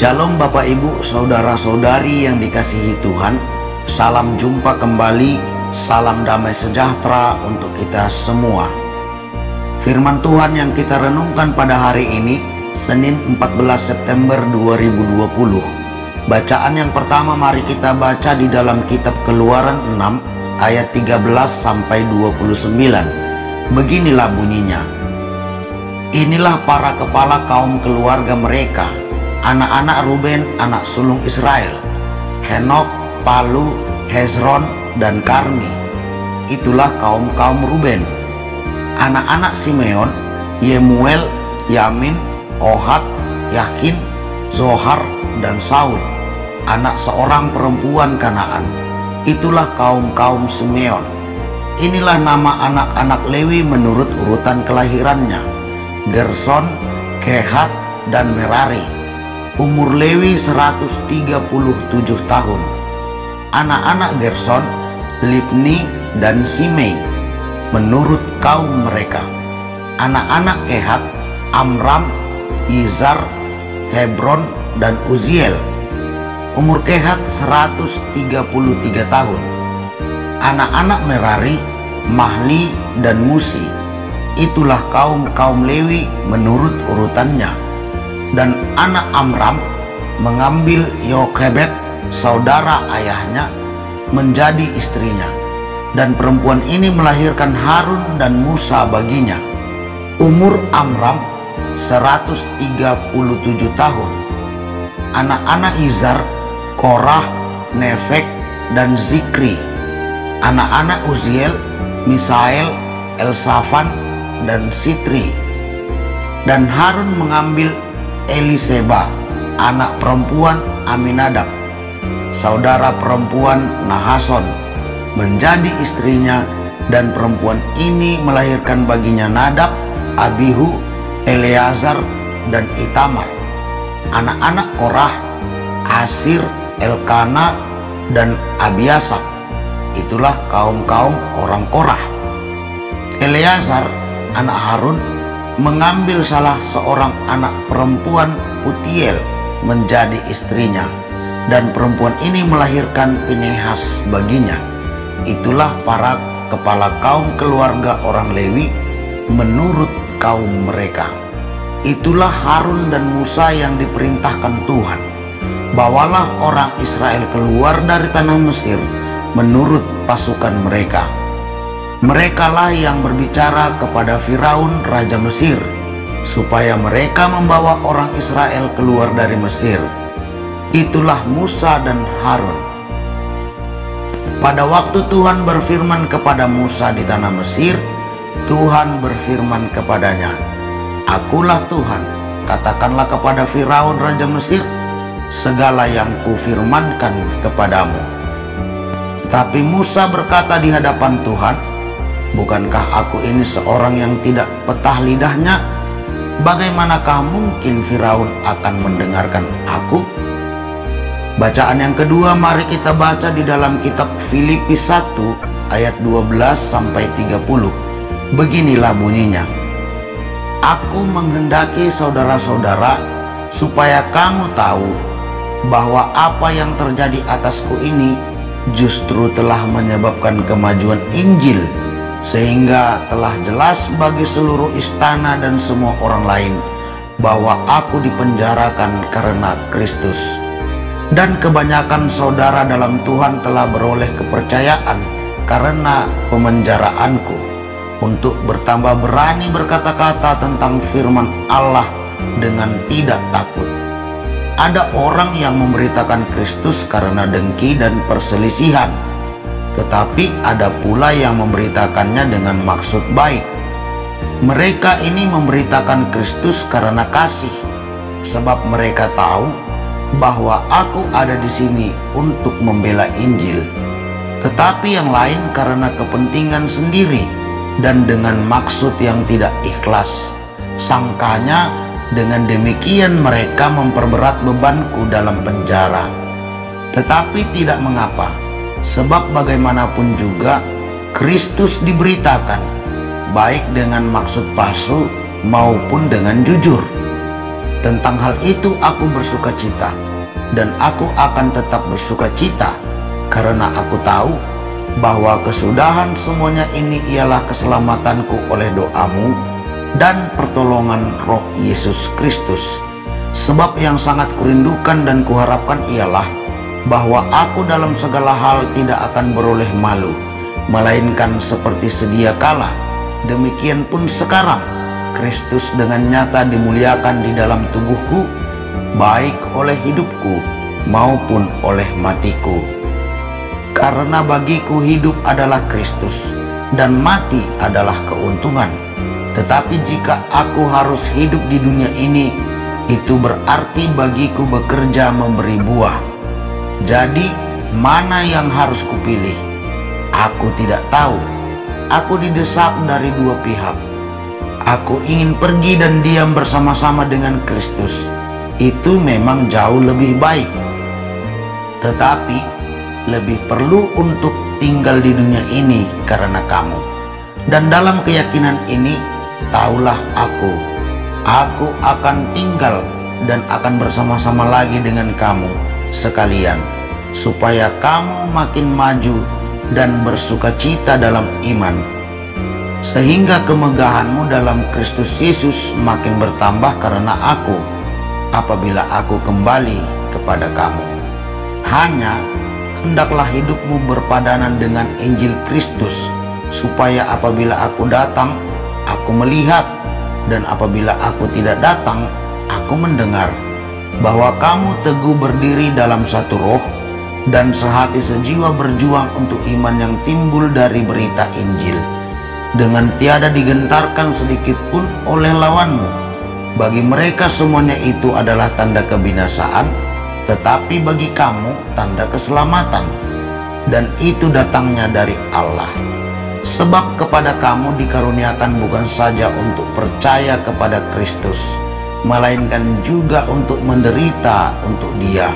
Shalom Bapak Ibu, saudara-saudari yang dikasihi Tuhan. Salam jumpa kembali, salam damai sejahtera untuk kita semua. Firman Tuhan yang kita renungkan pada hari ini, Senin 14 September 2020. Bacaan yang pertama mari kita baca di dalam kitab Keluaran 6 ayat 13 sampai 29. Beginilah bunyinya. Inilah para kepala kaum keluarga mereka, anak-anak Ruben, anak sulung Israel, Henok, Palu, Hezron, dan Karmi. Itulah kaum-kaum Ruben. Anak-anak Simeon, Yemuel, Yamin, Ohad, Yakin, Zohar, dan Saul, anak seorang perempuan Kanaan. Itulah kaum-kaum Simeon. Inilah nama anak-anak Lewi menurut urutan kelahirannya: Gerson, Kehat, dan Merari. Umur Lewi 137 tahun. Anak-anak Gerson, Libni dan Simei menurut kaum mereka. Anak-anak Kehat, Amram, Izar, Hebron, dan Uziel. Umur Kehat 133 tahun. Anak-anak Merari, Mahli dan Musi. Itulah kaum-kaum Lewi menurut urutannya. Dan anak Amram mengambil Yokebed, saudara ayahnya, menjadi istrinya. Dan perempuan ini melahirkan Harun dan Musa baginya. Umur Amram 137 tahun. Anak-anak Izar, Korah, Nefek, dan Zikri. Anak-anak Uziel, Misael, Elsafan, dan Sitri. Dan Harun mengambil Eliseba, anak perempuan Aminadab, saudara perempuan Nahason, menjadi istrinya. Dan perempuan ini melahirkan baginya Nadab, Abihu, Eleazar, dan Itamar. Anak-anak Korah, Asir, Elkana, dan Abiasap. Itulah kaum-kaum orang Korah. Eleazar, anak Harun, mengambil salah seorang anak perempuan Putiel menjadi istrinya. Dan perempuan ini melahirkan Pinehas baginya. Itulah para kepala kaum keluarga orang Lewi menurut kaum mereka. Itulah Harun dan Musa yang diperintahkan Tuhan. Bawalah orang Israel keluar dari tanah Mesir menurut pasukan mereka. Merekalah yang berbicara kepada Firaun raja Mesir, supaya mereka membawa orang Israel keluar dari Mesir. Itulah Musa dan Harun. Pada waktu Tuhan berfirman kepada Musa di tanah Mesir, Tuhan berfirman kepadanya, "Akulah Tuhan, katakanlah kepada Firaun raja Mesir segala yang kufirmankan kepadamu." Tapi Musa berkata di hadapan Tuhan, "Bukankah aku ini seorang yang tidak petah lidahnya? Bagaimanakah mungkin Firaun akan mendengarkan aku?" Bacaan yang kedua mari kita baca di dalam kitab Filipi 1 ayat 12 sampai 30. Beginilah bunyinya. "Aku menghendaki saudara-saudara supaya kamu tahu bahwa apa yang terjadi atasku ini justru telah menyebabkan kemajuan Injil, sehingga telah jelas bagi seluruh istana dan semua orang lain bahwa aku dipenjarakan karena Kristus. Dan kebanyakan saudara dalam Tuhan telah beroleh kepercayaan karena pemenjaraanku, untuk bertambah berani berkata-kata tentang firman Allah dengan tidak takut. Ada orang yang memberitakan Kristus karena dengki dan perselisihan, tetapi ada pula yang memberitakannya dengan maksud baik. Mereka ini memberitakan Kristus karena kasih, sebab mereka tahu bahwa aku ada di sini untuk membela Injil. Tetapi yang lain karena kepentingan sendiri dan dengan maksud yang tidak ikhlas. Sangkanya dengan demikian mereka memperberat bebanku dalam penjara. Tetapi tidak mengapa, sebab bagaimanapun juga Kristus diberitakan, baik dengan maksud palsu maupun dengan jujur. Tentang hal itu aku bersuka cita, dan aku akan tetap bersuka cita, karena aku tahu bahwa kesudahan semuanya ini ialah keselamatanku oleh doamu dan pertolongan Roh Yesus Kristus. Sebab yang sangat kurindukan dan kuharapkan ialah bahwa aku dalam segala hal tidak akan beroleh malu, melainkan seperti sedia kala, demikian pun sekarang Kristus dengan nyata dimuliakan di dalam tubuhku, baik oleh hidupku maupun oleh matiku. Karena bagiku hidup adalah Kristus dan mati adalah keuntungan. Tetapi jika aku harus hidup di dunia ini, itu berarti bagiku bekerja memberi buah. Jadi mana yang harus kupilih? Aku tidak tahu. Aku didesak dari dua pihak. Aku ingin pergi dan diam bersama-sama dengan Kristus. Itu memang jauh lebih baik. Tetapi lebih perlu untuk tinggal di dunia ini karena kamu. Dan dalam keyakinan ini, taulah aku akan tinggal dan akan bersama-sama lagi dengan kamu sekalian, supaya kamu makin maju dan bersuka cita dalam iman, sehingga kemegahanmu dalam Kristus Yesus makin bertambah karena aku, apabila aku kembali kepada kamu. Hanya hendaklah hidupmu berpadanan dengan Injil Kristus, supaya apabila aku datang, aku melihat, dan apabila aku tidak datang, aku mendengar bahwa kamu teguh berdiri dalam satu roh dan sehati sejiwa berjuang untuk iman yang timbul dari berita Injil, dengan tiada digentarkan sedikit pun oleh lawanmu. Bagi mereka semuanya itu adalah tanda kebinasaan, tetapi bagi kamu tanda keselamatan, dan itu datangnya dari Allah. Sebab kepada kamu dikaruniakan bukan saja untuk percaya kepada Kristus, melainkan juga untuk menderita untuk Dia,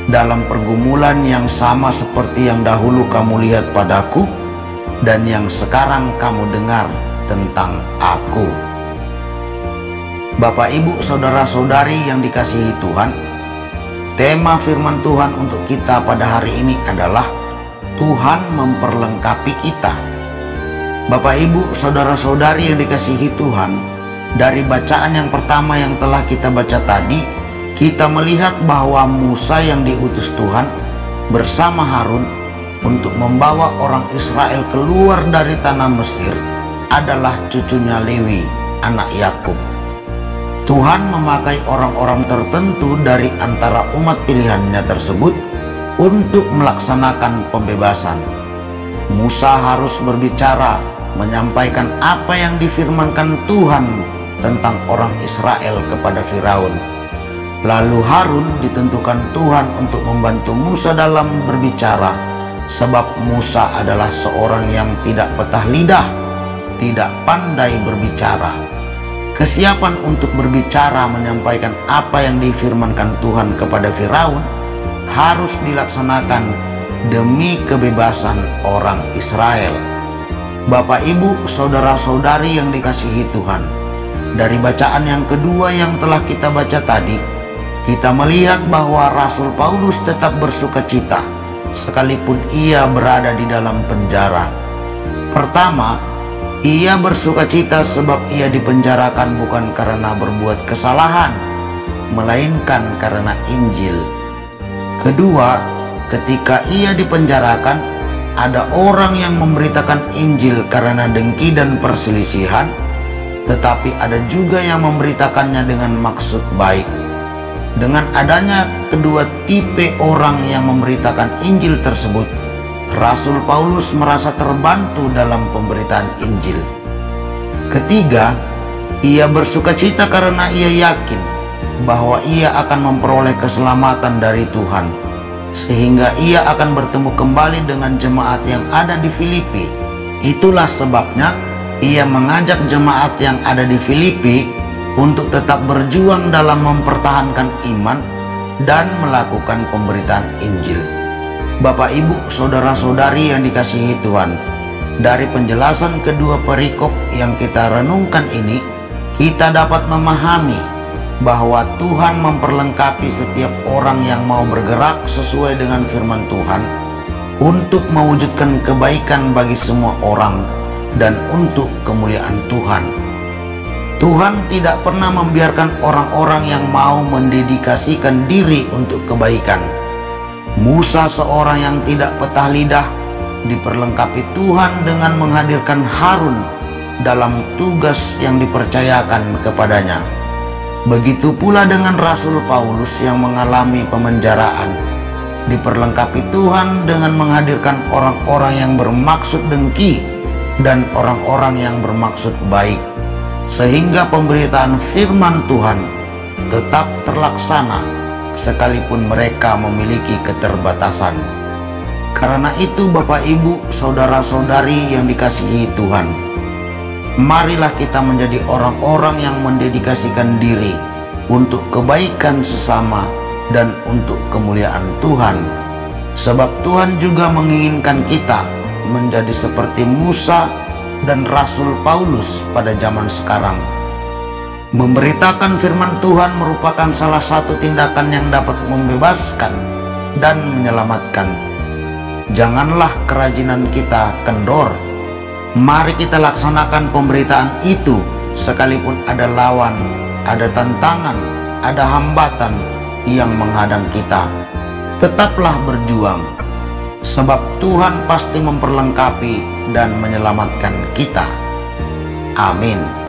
dalam pergumulan yang sama seperti yang dahulu kamu lihat padaku, dan yang sekarang kamu dengar tentang aku. Bapak, Ibu, saudara-saudari yang dikasihi Tuhan, tema firman Tuhan untuk kita pada hari ini adalah Tuhan memperlengkapi kita. Bapak, Ibu, saudara-saudari yang dikasihi Tuhan, dari bacaan yang pertama yang telah kita baca tadi, kita melihat bahwa Musa yang diutus Tuhan bersama Harun untuk membawa orang Israel keluar dari tanah Mesir adalah cucunya Lewi, anak Yakub. Tuhan memakai orang-orang tertentu dari antara umat pilihannya tersebut untuk melaksanakan pembebasan. Musa harus berbicara, menyampaikan apa yang difirmankan Tuhan tentang orang Israel kepada Firaun. Lalu Harun ditentukan Tuhan untuk membantu Musa dalam berbicara, sebab Musa adalah seorang yang tidak petah lidah, tidak pandai berbicara. Kesiapan untuk berbicara menyampaikan apa yang difirmankan Tuhan kepada Firaun harus dilaksanakan demi kebebasan orang Israel. Bapak, Ibu, saudara-saudari yang dikasihi Tuhan, dari bacaan yang kedua yang telah kita baca tadi, kita melihat bahwa Rasul Paulus tetap bersuka cita sekalipun ia berada di dalam penjara. Pertama, ia bersuka cita sebab ia dipenjarakan bukan karena berbuat kesalahan, melainkan karena Injil. Kedua, ketika ia dipenjarakan, ada orang yang memberitakan Injil karena dengki dan perselisihan, tetapi ada juga yang memberitakannya dengan maksud baik. Dengan adanya kedua tipe orang yang memberitakan Injil tersebut, Rasul Paulus merasa terbantu dalam pemberitaan Injil. Ketiga, ia bersuka cita karena ia yakin bahwa ia akan memperoleh keselamatan dari Tuhan, sehingga ia akan bertemu kembali dengan jemaat yang ada di Filipi. Itulah sebabnya ia mengajak jemaat yang ada di Filipi untuk tetap berjuang dalam mempertahankan iman dan melakukan pemberitaan Injil. Bapak, Ibu, saudara-saudari yang dikasihi Tuhan, dari penjelasan kedua perikop yang kita renungkan ini, kita dapat memahami bahwa Tuhan memperlengkapi setiap orang yang mau bergerak sesuai dengan firman Tuhan untuk mewujudkan kebaikan bagi semua orang dan untuk kemuliaan Tuhan. Tuhan tidak pernah membiarkan orang-orang yang mau mendedikasikan diri untuk kebaikan. Musa, seorang yang tidak petah lidah, diperlengkapi Tuhan dengan menghadirkan Harun dalam tugas yang dipercayakan kepadanya. Begitu pula dengan Rasul Paulus yang mengalami pemenjaraan, diperlengkapi Tuhan dengan menghadirkan orang-orang yang bermaksud dengki dan orang-orang yang bermaksud baik, sehingga pemberitaan firman Tuhan tetap terlaksana sekalipun mereka memiliki keterbatasan. Karena itu Bapak Ibu, saudara-saudari yang dikasihi Tuhan, marilah kita menjadi orang-orang yang mendedikasikan diri untuk kebaikan sesama dan untuk kemuliaan Tuhan. Sebab Tuhan juga menginginkan kita menjadi seperti Musa dan Rasul Paulus pada zaman sekarang. Memberitakan firman Tuhan merupakan salah satu tindakan yang dapat membebaskan dan menyelamatkan. Janganlah kerajinan kita kendor. Mari kita laksanakan pemberitaan itu sekalipun ada lawan, ada tantangan, ada hambatan yang menghadang kita. Tetaplah berjuang, sebab Tuhan pasti memperlengkapi dan menyelamatkan kita. Amin.